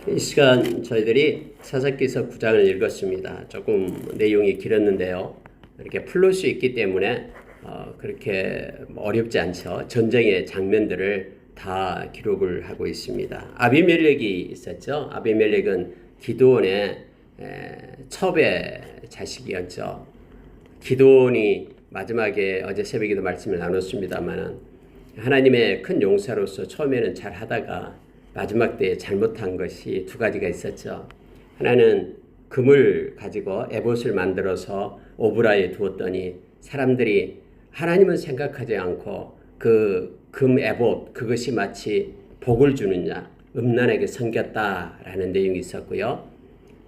이 시간 저희들이 사사기서 9장을 읽었습니다. 조금 내용이 길었는데요. 이렇게 풀릴 수 있기 때문에 그렇게 어렵지 않죠. 전쟁의 장면들을 다 기록을 하고 있습니다. 아비멜렉이 있었죠. 아비멜렉은 기드온의 첩의 자식이었죠. 기드온이 마지막에 어제 새벽에도 말씀을 나눴습니다만 하나님의 큰 용사로서 처음에는 잘 하다가 마지막 때에 잘못한 것이 두 가지가 있었죠. 하나는 금을 가지고 에봇을 만들어서 오브라에 두었더니 사람들이 하나님은 생각하지 않고 그 금 에봇 그것이 마치 복을 주는 자 음란에게 섬겼다라는 내용이 있었고요.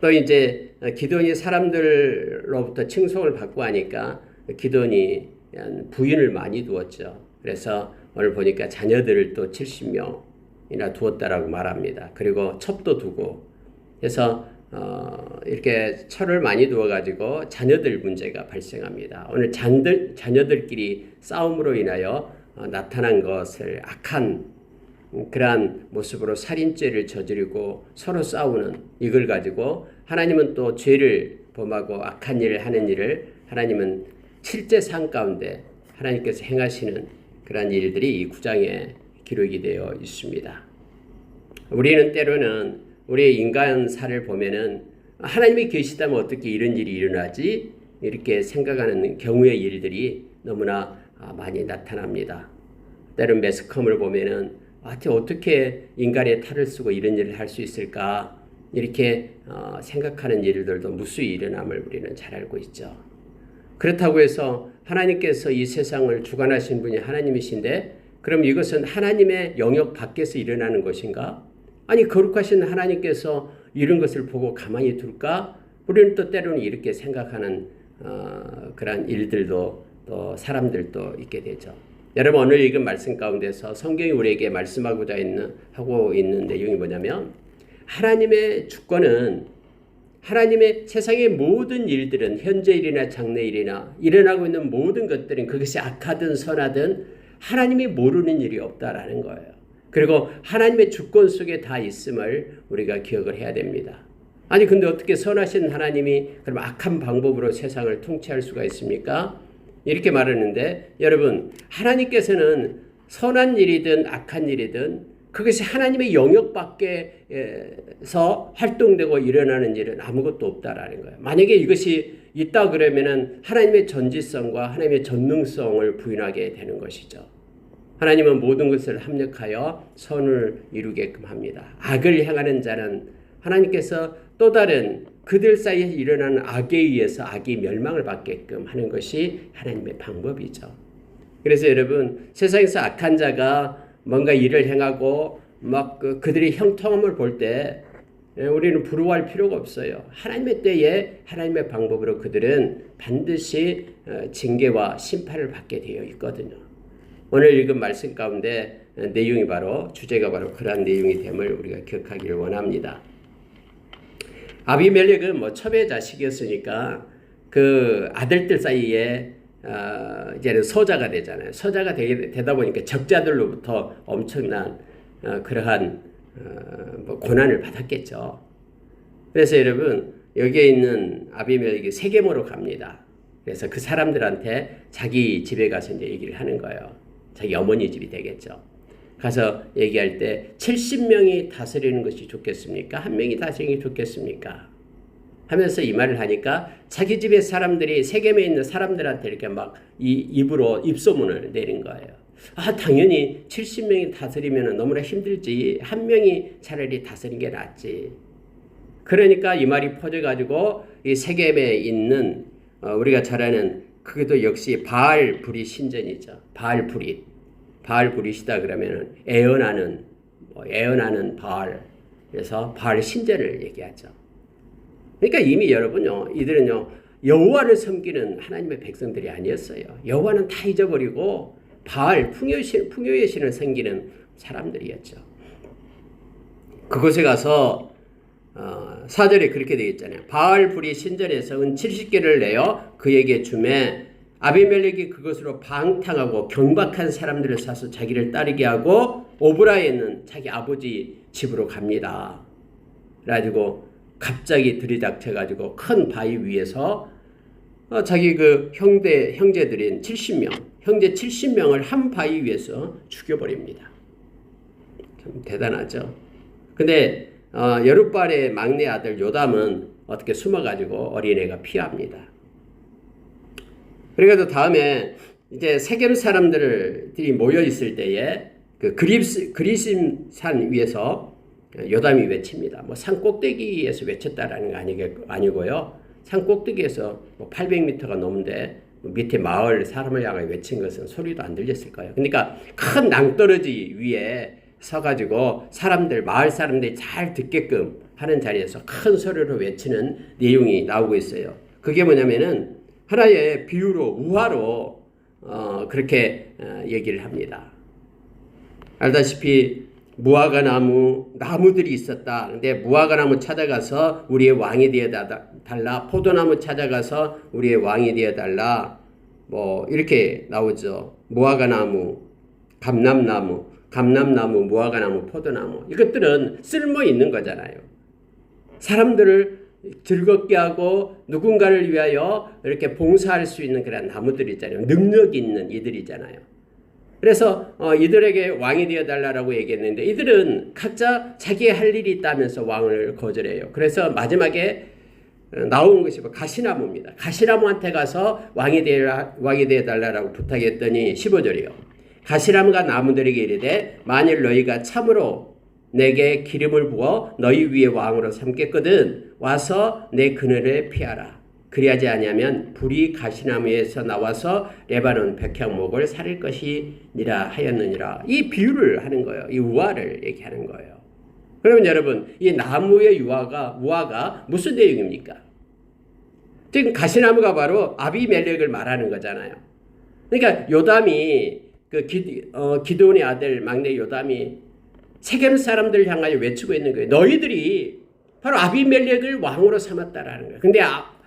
또 이제 기드온이 사람들로부터 칭송을 받고 하니까 기드온이 부인을 많이 두었죠. 그래서 오늘 보니까 자녀들을 또 70명이나 두었다라고 말합니다. 그리고 첩도 두고 해서 이렇게 철을 많이 두어가지고 자녀들 문제가 발생합니다. 오늘 자녀들끼리 싸움으로 인하여 나타난 것을 악한 그러한 모습으로 살인죄를 저지르고 서로 싸우는 이걸 가지고 하나님은 또 죄를 범하고 악한 일을 하는 일을 하나님은 칠제상 가운데 하나님께서 행하시는 그러한 일들이 이 9장에 기록이 되어 있습니다. 우리는 때로는 우리의 인간사를 보면은 하나님이 계시다면 어떻게 이런 일이 일어나지? 이렇게 생각하는 경우의 일들이 너무나 많이 나타납니다. 때론 매스컴을 보면은 어떻게 인간의 탈을 쓰고 이런 일을 할 수 있을까? 이렇게 생각하는 일들도 무수히 일어남을 우리는 잘 알고 있죠. 그렇다고 해서 하나님께서 이 세상을 주관하신 분이 하나님이신데 그럼 이것은 하나님의 영역 밖에서 일어나는 것인가? 아니 거룩하신 하나님께서 이런 것을 보고 가만히 둘까? 우리는 또 때로는 이렇게 생각하는 그런 일들도 또 사람들도 있게 되죠. 여러분 오늘 읽은 말씀 가운데서 성경이 우리에게 말씀하고자 하고 있는 내용이 뭐냐면 하나님의 주권은 하나님의 세상의 모든 일들은 현재 일이나 장래 일이나 일어나고 있는 모든 것들은 그것이 악하든 선하든 하나님이 모르는 일이 없다라는 거예요. 그리고 하나님의 주권 속에 다 있음을 우리가 기억을 해야 됩니다. 아니 근데 어떻게 선하신 하나님이 그럼 악한 방법으로 세상을 통치할 수가 있습니까? 이렇게 말하는데 여러분 하나님께서는 선한 일이든 악한 일이든 그것이 하나님의 영역 밖에서 활동되고 일어나는 일은 아무것도 없다라는 거예요. 만약에 이것이 있다 그러면은 하나님의 전지성과 하나님의 전능성을 부인하게 되는 것이죠. 하나님은 모든 것을 합력하여 선을 이루게끔 합니다. 악을 행하는 자는 하나님께서 또 다른 그들 사이에 일어나는 악에 의해서 악이 멸망을 받게끔 하는 것이 하나님의 방법이죠. 그래서 여러분 세상에서 악한 자가 뭔가 일을 행하고 막 그들의 형통함을 볼 때 우리는 부러워할 필요가 없어요. 하나님의 때에 하나님의 방법으로 그들은 반드시 징계와 심판을 받게 되어 있거든요. 오늘 읽은 말씀 가운데 내용이 바로 주제가 바로 그러한 내용이 됨을 우리가 기억하기를 원합니다. 아비멜렉은 첩의 자식이었으니까 그 아들들 사이에 이제는 서자가 되잖아요. 서자가 되다 보니까 적자들로부터 엄청난 그러한 고난을 받았겠죠. 그래서 여러분 여기에 있는 아비멜렉이 세겜으로 갑니다. 그래서 그 사람들한테 자기 집에 가서 이제 얘기를 하는 거예요. 자기 어머니 집이 되겠죠. 가서 얘기할 때 70명이 다스리는 것이 좋겠습니까? 한 명이 다스리는 게 좋겠습니까? 하면서 이 말을 하니까 자기 집의 사람들이 세겜에 있는 사람들한테 이렇게 막 입으로 입소문을 내린 거예요. 당연히 70명이 다스리면 너무나 힘들지. 한 명이 차라리 다스리는 게 낫지. 그러니까 이 말이 퍼져가지고 이 세겜에 있는 우리가 잘 아는 그게도 역시 바알 브릿 신전이죠. 바알 브릿이다 그러면은 애언하는 바알. 그래서 바알 신전을 얘기하죠. 그러니까 이미 여러분요, 이들은요, 여호와를 섬기는 하나님의 백성들이 아니었어요. 여호와는 다 잊어버리고 바알, 풍요의 신을 섬기는 사람들이었죠. 그곳에 가서 4절에 그렇게 되어 있잖아요. 바알 브릿 신전에서 은 70개를 내어 그에게 주매 아비멜렉이 그것으로 방탕하고 경박한 사람들을 사서 자기를 따르게 하고 오브라에 있는 자기 아버지 집으로 갑니다. 그래가지고 갑자기 들이닥쳐가지고 큰 바위 위에서 자기 그 형제들인 70명, 형제 70명을 한 바위 위에서 죽여버립니다. 참 대단하죠. 근데 여룻발의 막내 아들 요담은 어떻게 숨어가지고 어린애가 피합니다. 그래가지고 다음에 이제 세겜 사람들이 모여 있을 때에 그 그리심산 위에서 요담이 외칩니다. 뭐 산 꼭대기에서 외쳤다라는 거 아니고요. 산 꼭대기에서 뭐 800m가 넘는데 밑에 마을 사람을 향해 외친 것은 소리도 안 들렸을 거예요. 그러니까 큰 낭떠러지 위에 서가지고 마을 사람들이 잘 듣게끔 하는 자리에서 큰 소리로 외치는 내용이 나오고 있어요. 그게 뭐냐면은 하나의 비유로 우화로 그렇게 얘기를 합니다. 알다시피 무화과 나무들이 있었다. 근데 무화과 나무 찾아가서 우리의 왕이 되어 달라. 포도나무 찾아가서 우리의 왕이 되어 달라. 뭐 이렇게 나오죠. 무화과 나무, 감람나무, 무화과 나무, 포도나무. 이것들은 쓸모 있는 거잖아요. 사람들을 즐겁게 하고 누군가를 위하여 이렇게 봉사할 수 있는 그런 나무들 있잖아요. 능력 있는 이들이잖아요. 그래서 이들에게 왕이 되어달라고 얘기했는데 이들은 각자 자기의 할 일이 있다면서 왕을 거절해요. 그래서 마지막에 나온 것이 가시나무입니다. 가시나무한테 가서 왕이 되어달라고 부탁했더니 15절이요. 가시나무가 나무들에게 이르되 만일 너희가 참으로 내게 기름을 부어 너희 위에 왕으로 삼겠거든 와서 내 그늘에 피하라. 그리하지 아니하면 불이 가시나무에서 나와서 레바논 백향목을 살릴 것이니라 하였느니라. 이 비유를 하는 거예요. 이 우화를 얘기하는 거예요. 그러면 여러분 이 나무의 우화가 무슨 내용입니까? 지금 가시나무가 바로 아비멜렉을 말하는 거잖아요. 그러니까 요담이 기드온의 아들 막내 요담이 세겜 사람들을 향하여 외치고 있는 거예요. 너희들이 바로 아비멜렉을 왕으로 삼았다라는 거예요. 근데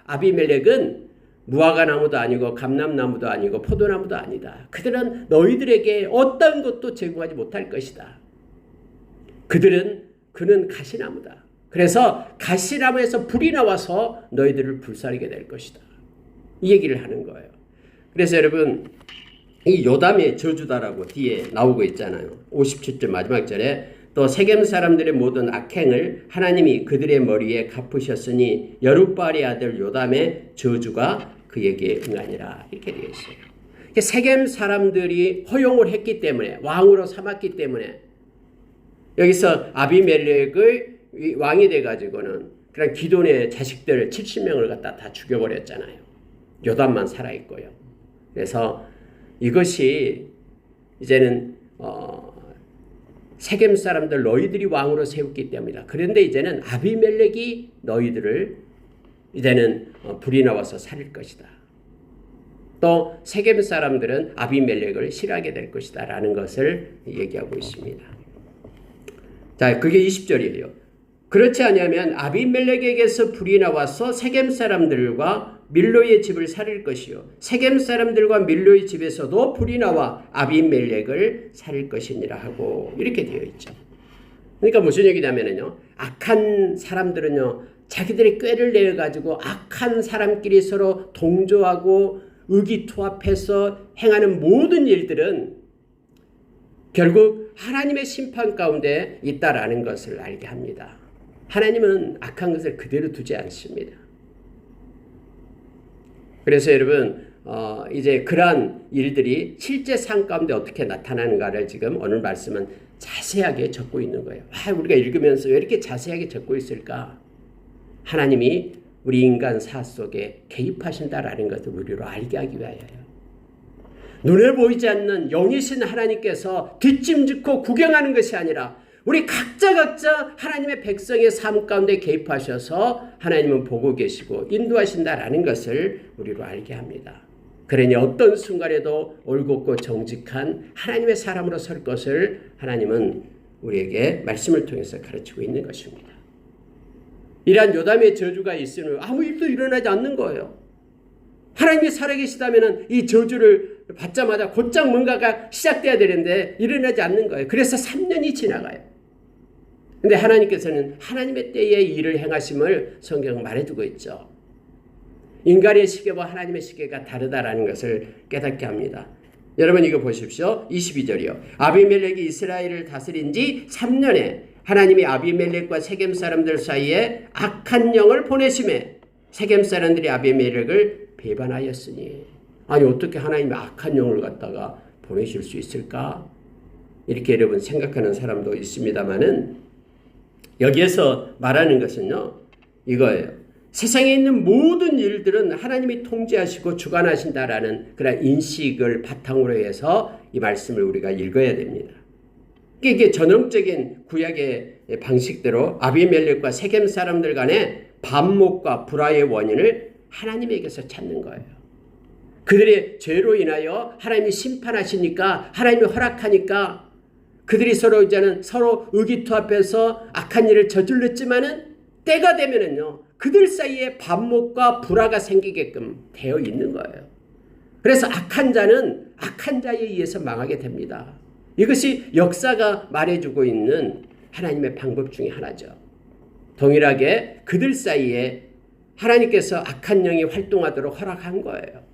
아비멜렉은 무화과 나무도 아니고 감람나무도 아니고 포도나무도 아니다. 그들은 너희들에게 어떤 것도 제공하지 못할 것이다. 그는 가시나무다. 그래서 가시나무에서 불이 나와서 너희들을 불사르게 될 것이다. 이 얘기를 하는 거예요. 그래서 여러분 이 요담의 저주다라고 뒤에 나오고 있잖아요. 57절 마지막 절에 또 세겜 사람들의 모든 악행을 하나님이 그들의 머리에 갚으셨으니 여룻바알의 아들 요담의 저주가 그에게 응하니라. 이렇게 되어 있어요. 세겜 사람들이 허용을 했기 때문에 왕으로 삼았기 때문에 여기서 아비멜렉을 왕이 돼가지고는 그런 기돈의 자식들 70명을 갖다 다 죽여버렸잖아요. 요담만 살아있고요. 그래서 이것이 이제는 세겜 사람들 너희들이 왕으로 세웠기 때문이다. 그런데 이제는 아비멜렉이 너희들을 이제는 불이 나와서 살릴 것이다. 또 세겜 사람들은 아비멜렉을 싫어하게 될 것이다 라는 것을 얘기하고 있습니다. 자, 그게 20절이에요. 그렇지 아니하면 아비멜렉에게서 불이 나와서 세겜 사람들과 밀로의 집을 살릴 것이요 세겜 사람들과 밀로의 집에서도 불이 나와 아비멜렉을 살릴 것이니라 하고 이렇게 되어 있죠. 그러니까 무슨 얘기냐면요, 악한 사람들은요 자기들의 꾀를 내어 가지고 악한 사람끼리 서로 동조하고 의기투합해서 행하는 모든 일들은 결국 하나님의 심판 가운데 있다라는 것을 알게 합니다. 하나님은 악한 것을 그대로 두지 않습니다. 그래서 여러분 이제 그러한 일들이 실제 삶 가운데 어떻게 나타나는가를 지금 오늘 말씀은 자세하게 적고 있는 거예요. 우리가 읽으면서 왜 이렇게 자세하게 적고 있을까? 하나님이 우리 인간 사 속에 개입하신다라는 것을 우리로 알게 하기 위하여요. 눈에 보이지 않는 영이신 하나님께서 뒷짐짓고 구경하는 것이 아니라 우리 각자 하나님의 백성의 삶 가운데 개입하셔서 하나님은 보고 계시고 인도하신다라는 것을 우리로 알게 합니다. 그러니 어떤 순간에도 올곧고 정직한 하나님의 사람으로 설 것을 하나님은 우리에게 말씀을 통해서 가르치고 있는 것입니다. 이러한 요담의 저주가 있으니 아무 일도 일어나지 않는 거예요. 하나님이 살아계시다면 이 저주를 받자마자 곧장 뭔가가 시작돼야 되는데 일어나지 않는 거예요. 그래서 3년이 지나가요. 근데 하나님께서는 하나님의 때에 일을 행하심을 성경은 말해두고 있죠. 인간의 시계와 하나님의 시계가 다르다라는 것을 깨닫게 합니다. 여러분 이거 보십시오. 22절이요. 아비멜렉이 이스라엘을 다스린 지 3년에 하나님이 아비멜렉과 세겜 사람들 사이에 악한 영을 보내심에 세겜 사람들이 아비멜렉을 배반하였으니. 아니 어떻게 하나님이 악한 영을 갖다가 보내실 수 있을까? 이렇게 여러분 생각하는 사람도 있습니다만은 여기에서 말하는 것은요. 이거예요. 세상에 있는 모든 일들은 하나님이 통제하시고 주관하신다라는 그런 인식을 바탕으로 해서 이 말씀을 우리가 읽어야 됩니다. 이게 전형적인 구약의 방식대로 아비멜렉과 세겜 사람들 간의 반목과 불화의 원인을 하나님에게서 찾는 거예요. 그들의 죄로 인하여 하나님이 심판하시니까 하나님이 허락하니까 그들이 서로 이제는 서로 의기투합해서 악한 일을 저질렀지만은 때가 되면은요. 그들 사이에 반목과 불화가 생기게끔 되어 있는 거예요. 그래서 악한 자는 악한 자에 의해서 망하게 됩니다. 이것이 역사가 말해주고 있는 하나님의 방법 중에 하나죠. 동일하게 그들 사이에 하나님께서 악한 영이 활동하도록 허락한 거예요.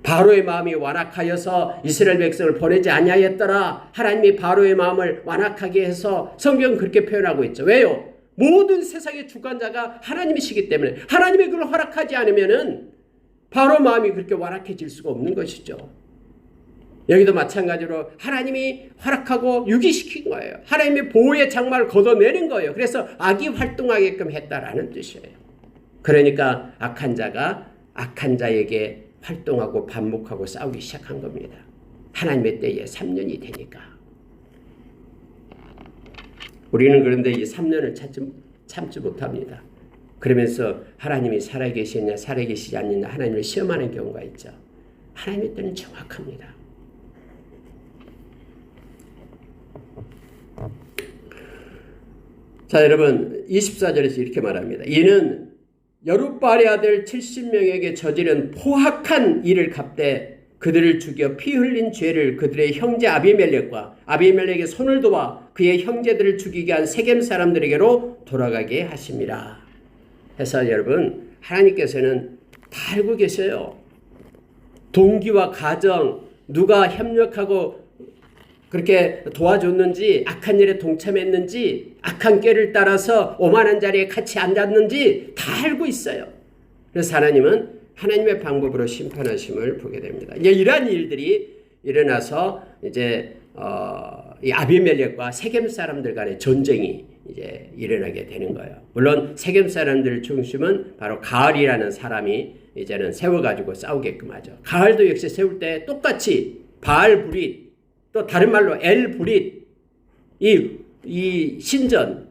바로의 마음이 완악하여서 이스라엘 백성을 보내지 아니하였더라. 하나님이 바로의 마음을 완악하게 해서 성경은 그렇게 표현하고 있죠. 왜요? 모든 세상의 주관자가 하나님이시기 때문에 하나님이 그걸 허락하지 않으면은 바로 마음이 그렇게 완악해질 수가 없는 것이죠. 여기도 마찬가지로 하나님이 허락하고 유기시킨 거예요. 하나님의 보호의 장막을 걷어내는 거예요. 그래서 악이 활동하게끔 했다라는 뜻이에요. 그러니까 악한 자가 악한 자에게 활동하고 반목하고 싸우기 시작한 겁니다. 하나님의 때에 3년이 되니까. 우리는 그런데 이 3년을 참지 못합니다. 그러면서 하나님이 살아계시느냐 살아계시지 않느냐 하나님을 시험하는 경우가 있죠. 하나님의 때는 정확합니다. 자 여러분 24절에서 이렇게 말합니다. 이는 여룻바알의 아들 70명에게 저지른 포악한 일을 갚되 그들을 죽여 피 흘린 죄를 그들의 형제 아비멜렉과 아비멜렉의 손을 도와 그의 형제들을 죽이게 한 세겜 사람들에게로 돌아가게 하심이라. 해서 여러분 하나님께서는 다 알고 계셔요. 동기와 가정 누가 협력하고 그렇게 도와줬는지 악한 일에 동참했는지 악한 꾀를 따라서 오만한 자리에 같이 앉았는지 다 알고 있어요. 그래서 하나님은 하나님의 방법으로 심판하심을 보게 됩니다. 이제 이러한 일들이 일어나서 이제 이 아비멜렉과 세겜 사람들 간의 전쟁이 이제 일어나게 되는 거예요. 물론 세겜 사람들 중심은 바로 가을이라는 사람이 이제는 세워가지고 싸우게끔 하죠. 가을도 역시 세울 때 똑같이 바알 브릿 또 다른 말로 엘 브릿 이 신전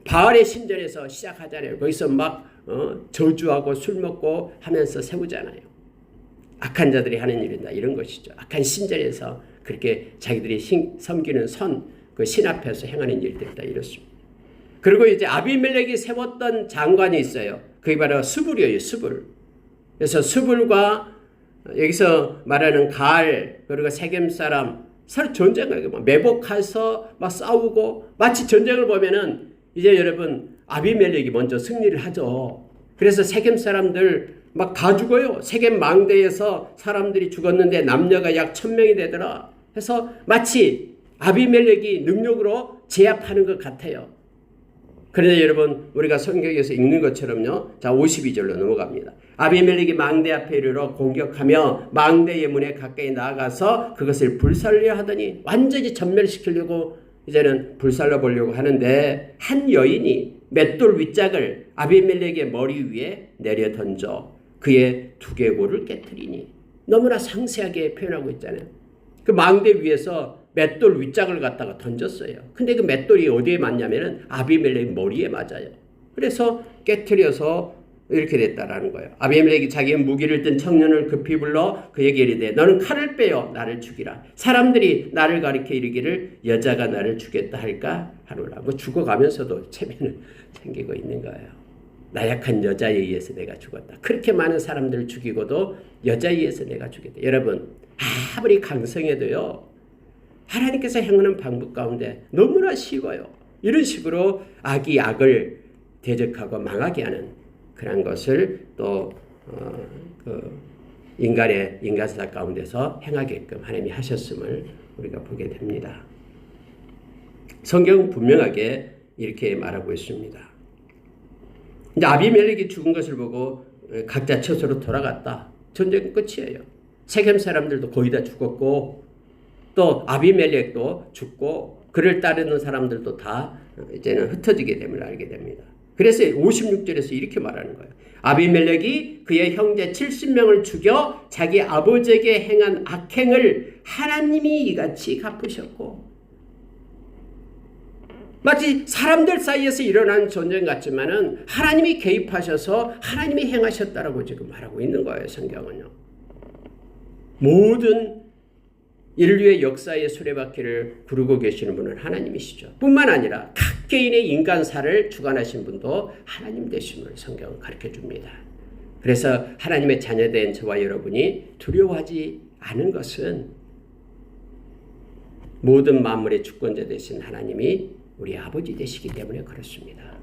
바알의 신전에서 시작하잖아요. 거기서 막 저주하고 술 먹고 하면서 세우잖아요. 악한 자들이 하는 일이다 이런 것이죠. 악한 신전에서 그렇게 자기들이 섬기는 그 신 앞에서 행하는 일들이다 이렇습니다. 그리고 이제 아비멜렉이 세웠던 장관이 있어요. 그게 바로 스불이에요. 스불. 그래서 스불과 여기서 말하는 가알 그리고 세겜 사람 서로 전쟁을 막 매복해서 막 싸우고 마치 전쟁을 보면은 이제 여러분 아비멜렉이 먼저 승리를 하죠. 그래서 세겜 사람들 막 다 죽어요. 세겜 망대에서 사람들이 죽었는데 남녀가 약 1000명이 되더라. 해서 마치 아비멜렉이 능력으로 제압하는 것 같아요. 그런데 여러분 우리가 성경에서 읽는 것처럼요. 자 52절로 넘어갑니다. 아비멜렉이 망대 앞에 이르러 공격하며 망대의 문에 가까이 나아가서 그것을 불살려 하더니 완전히 전멸시키려고 이제는 불살려 보려고 하는데 한 여인이 맷돌 윗짝을 아비멜렉의 머리 위에 내려 던져 그의 두개골을 깨트리니. 너무나 상세하게 표현하고 있잖아요. 그 망대 위에서 맷돌 윗짝을 갖다가 던졌어요. 근데 그 맷돌이 어디에 맞냐면은 아비멜렉 머리에 맞아요. 그래서 깨트려서 이렇게 됐다라는 거예요. 아비멜렉이 자기의 무기를 든 청년을 급히 불러 그에게 이르되 너는 칼을 빼어 나를 죽이라. 사람들이 나를 가리켜 이르기를 여자가 나를 죽였다 할까 하노라. 뭐 죽어가면서도 체면을 챙기고 있는 거예요. 나약한 여자에 의해서 내가 죽었다. 그렇게 많은 사람들을 죽이고도 여자에 의해서 내가 죽였다. 여러분 아무리 강성해도요. 하나님께서 행하는 방법 가운데 너무나 쉬워요. 이런 식으로 악이 악을 대적하고 망하게 하는 그런 것을 또 인간사 가운데서 행하게끔 하나님이 하셨음을 우리가 보게 됩니다. 성경은 분명하게 이렇게 말하고 있습니다. 이제 아비멜렉이 죽은 것을 보고 각자 처소로 돌아갔다. 전쟁은 끝이에요. 세겜 사람들도 거의 다 죽었고 또 아비멜렉도 죽고 그를 따르는 사람들도 다 이제는 흩어지게 됨을 알게 됩니다. 그래서 56절에서 이렇게 말하는 거예요. 아비멜렉이 그의 형제 70명을 죽여 자기 아버지에게 행한 악행을 하나님이 이같이 갚으셨고, 마치 사람들 사이에서 일어난 전쟁 같지만은 하나님이 개입하셔서 하나님이 행하셨다라고 지금 말하고 있는 거예요. 성경은요. 모든 인류의 역사의 수레바퀴를 구르고 계시는 분은 하나님이시죠. 뿐만 아니라 각 개인의 인간사를 주관하신 분도 하나님 되심을 성경은 가르쳐줍니다. 그래서 하나님의 자녀된 저와 여러분이 두려워하지 않은 것은 모든 만물의 주권자 되신 하나님이 우리 아버지 되시기 때문에 그렇습니다.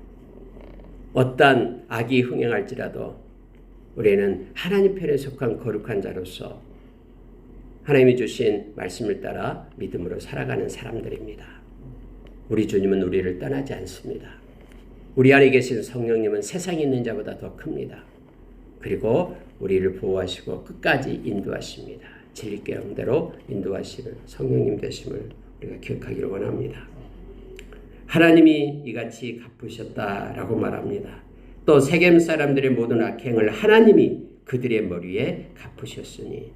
어떠한 악이 흥행할지라도 우리는 하나님 편에 속한 거룩한 자로서 하나님이 주신 말씀을 따라 믿음으로 살아가는 사람들입니다. 우리 주님은 우리를 떠나지 않습니다. 우리 안에 계신 성령님은 세상에 있는 자보다 더 큽니다. 그리고 우리를 보호하시고 끝까지 인도하십니다. 진리 계명대로 인도하시는 성령님 되심을 우리가 기억하기를 원합니다. 하나님이 이같이 갚으셨다라고 말합니다. 또 세겜 사람들의 모든 악행을 하나님이 그들의 머리에 갚으셨으니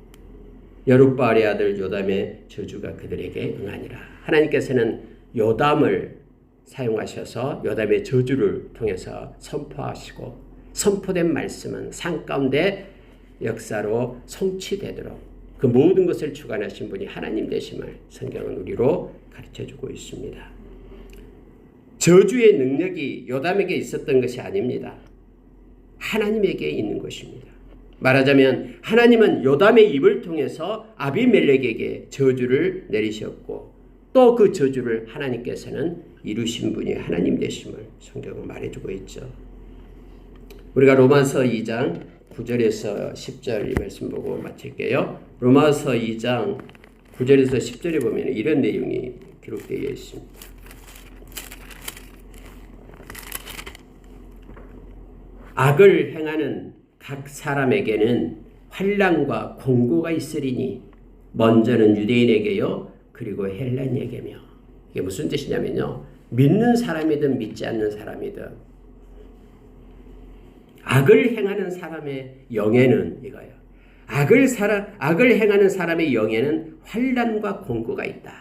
여룻바알의 아들 요담의 저주가 그들에게 응하니라. 하나님께서는 요담을 사용하셔서 요담의 저주를 통해서 선포하시고 선포된 말씀은 산 가운데 역사로 성취되도록 그 모든 것을 주관하신 분이 하나님 되심을 성경은 우리로 가르쳐주고 있습니다. 저주의 능력이 요담에게 있었던 것이 아닙니다. 하나님에게 있는 것입니다. 말하자면 하나님은 요담의 입을 통해서 아비멜렉에게 저주를 내리셨고 또 그 저주를 하나님께서는 이루신 분이 하나님 되심을 성경은 말해주고 있죠. 우리가 로마서 2장 9절에서 10절 이 말씀 보고 마칠게요. 로마서 2장 9절에서 10절에 보면 이런 내용이 기록되어 있습니다. 악을 행하는 각 사람에게는 환난과 공고가 있으리니 먼저는 유대인에게요 그리고 헬라인에게며. 이게 무슨 뜻이냐면요, 믿는 사람이든 믿지 않는 사람이든 악을 행하는 사람의 영에는 이거예요. 악을 행하는 사람의 영에는 환난과 공고가 있다.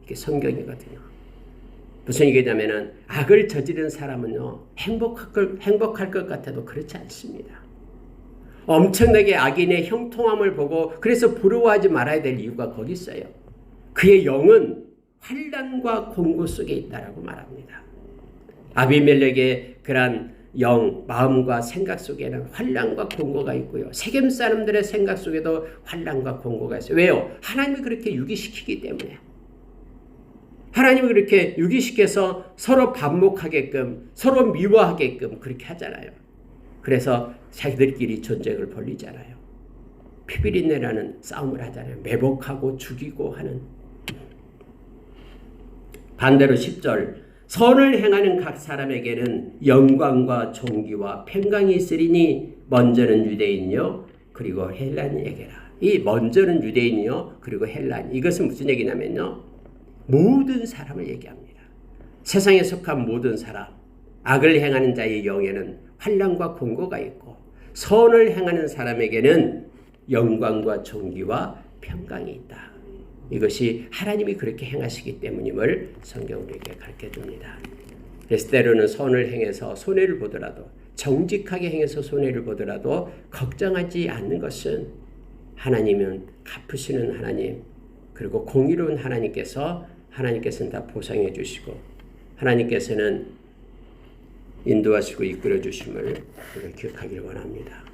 이게 성경이거든요. 무슨 얘기냐면은 악을 저지른 사람은요 행복할 것 같아도 그렇지 않습니다. 엄청나게 악인의 형통함을 보고 그래서 부러워하지 말아야 될 이유가 거기 있어요. 그의 영은 환난과 공고 속에 있다라고 말합니다. 아비멜렉의 그러한 마음과 생각 속에는 환난과 공고가 있고요. 세겜 사람들의 생각 속에도 환난과 공고가 있어요. 왜요? 하나님이 그렇게 유기시키기 때문에. 하나님이 그렇게 유기시켜서 서로 반목하게끔 서로 미워하게끔 그렇게 하잖아요. 그래서 자기들끼리 전쟁을 벌리잖아요. 피비린내라는 싸움을 하잖아요. 매복하고 죽이고 하는. 반대로 10절 선을 행하는 각 사람에게는 영광과 존귀와 평강이 있으리니 먼저는 유대인이요 그리고 헬라인에게라. 이 먼저는 유대인이요 그리고 헬라인, 이것은 무슨 얘기냐면요, 모든 사람을 얘기합니다. 세상에 속한 모든 사람, 악을 행하는 자의 영에는 환난과 공고가 있고 선을 행하는 사람에게는 영광과 존귀와 평강이 있다. 이것이 하나님이 그렇게 행하시기 때문임을 성경 우리에게 가르쳐줍니다. 그래서 때로는 선을 행해서 손해를 보더라도, 정직하게 행해서 손해를 보더라도 걱정하지 않는 것은 하나님은 갚으시는 하나님, 그리고 공의로운 하나님께서는 다 보상해 주시고 하나님께서는 인도하시고 이끌어 주심을 우리가 기억하기를 원합니다.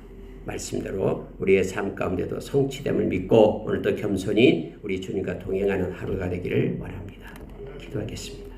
말씀대로 우리의 삶 가운데도 성취됨을 믿고 오늘도 겸손히 우리 주님과 동행하는 하루가 되기를 원합니다. 기도하겠습니다.